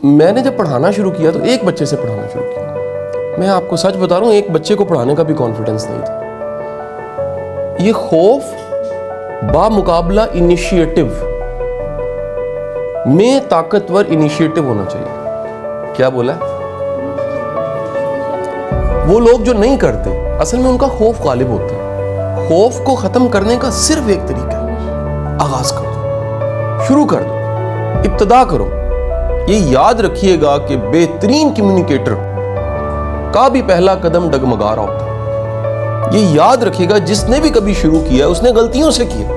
میں نے جب پڑھانا شروع کیا تو ایک بچے سے پڑھانا شروع کیا. میں آپ کو سچ بتا رہا ہوں, ایک بچے کو پڑھانے کا بھی کانفیڈنس نہیں تھا. یہ خوف بامقابلہ انیشیٹو میں طاقتور انیشیٹو ہونا چاہیے. کیا بولا ہے؟ وہ لوگ جو نہیں کرتے اصل میں ان کا خوف غالب ہوتا ہے. خوف کو ختم کرنے کا صرف ایک طریقہ ہے, آغاز کر دو, شروع کر دو, ابتدا کرو. یہ یاد رکھیے گا کہ بہترین کمیونیکیٹر کا بھی پہلا قدم ڈگمگا رہا ہوتا ہے. یہ یاد رکھیے گا, جس نے بھی کبھی شروع کیا ہے اس نے غلطیوں سے کیا.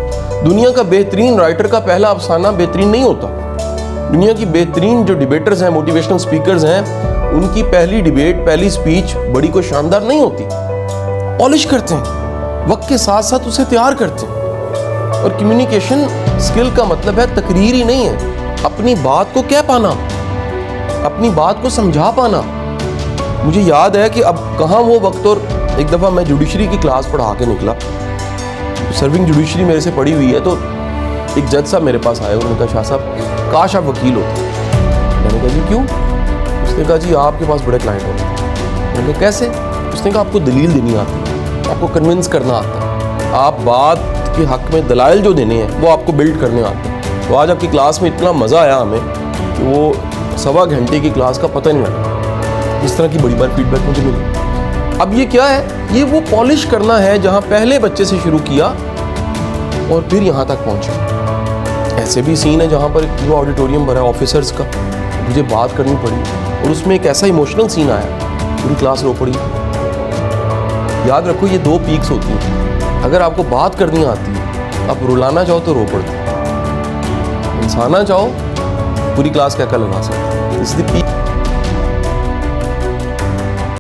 دنیا کا بہترین رائٹر کا پہلا افسانہ بہترین نہیں ہوتا. دنیا کی بہترین جو ڈیبیٹرز ہیں, موٹیویشنل سپیکرز ہیں, ان کی پہلی ڈیبیٹ, پہلی سپیچ بڑی کوئی شاندار نہیں ہوتی. پالش کرتے ہیں, وقت کے ساتھ ساتھ اسے تیار کرتے ہیں. اور کمیونیکیشن سکل کا مطلب ہے تقریر ہی نہیں ہے, اپنی بات کو کہہ پانا, اپنی بات کو سمجھا پانا. مجھے یاد ہے کہ اب کہاں وہ وقت. اور ایک دفعہ میں جوڈیشری کی کلاس پڑھا کے نکلا, سرونگ جوڈیشری میرے سے پڑھی ہوئی ہے, تو ایک جج صاحب میرے پاس آئے, انہوں نے کہا شاہ صاحب کاش آپ وکیل ہوتے. میں نے کہا جی کیوں؟ اس نے کہا جی آپ کے پاس بڑے کلائنٹ ہوتے ہیں. میں نے کہا کیسے؟ اس نے کہا آپ کو دلیل دینی آتی ہے, آپ کو کنونس کرنا آتا ہے, آپ بات کے حق میں دلائل جو دینے ہیں وہ آپ کو بلڈ کرنے آتے ہیں. تو آج آپ کی کلاس میں اتنا مزہ آیا ہمیں کہ وہ 1.25 گھنٹے کی کلاس کا پتہ نہیں لگا. اس طرح کی بڑی بار فیڈ بیک مجھے ملی. اب یہ کیا ہے؟ یہ وہ پالش کرنا ہے جہاں پہلے بچے سے شروع کیا اور پھر یہاں تک پہنچے. ایسے بھی سین ہے جہاں پر پورا آڈیٹوریم بھرا ہے آفیسرز کا, مجھے بات کرنی پڑی اور اس میں ایک ایسا ایموشنل سین آیا, پوری کلاس رو پڑی. یاد رکھو یہ 2 پیکس ہوتی ہیں. اگر آپ کو بات کرنی آتی ہے, آپ رلانا چاہو تو رو پڑتے, انسانا چاہو پوری کلاس کیا لگا سکتے. اس لیے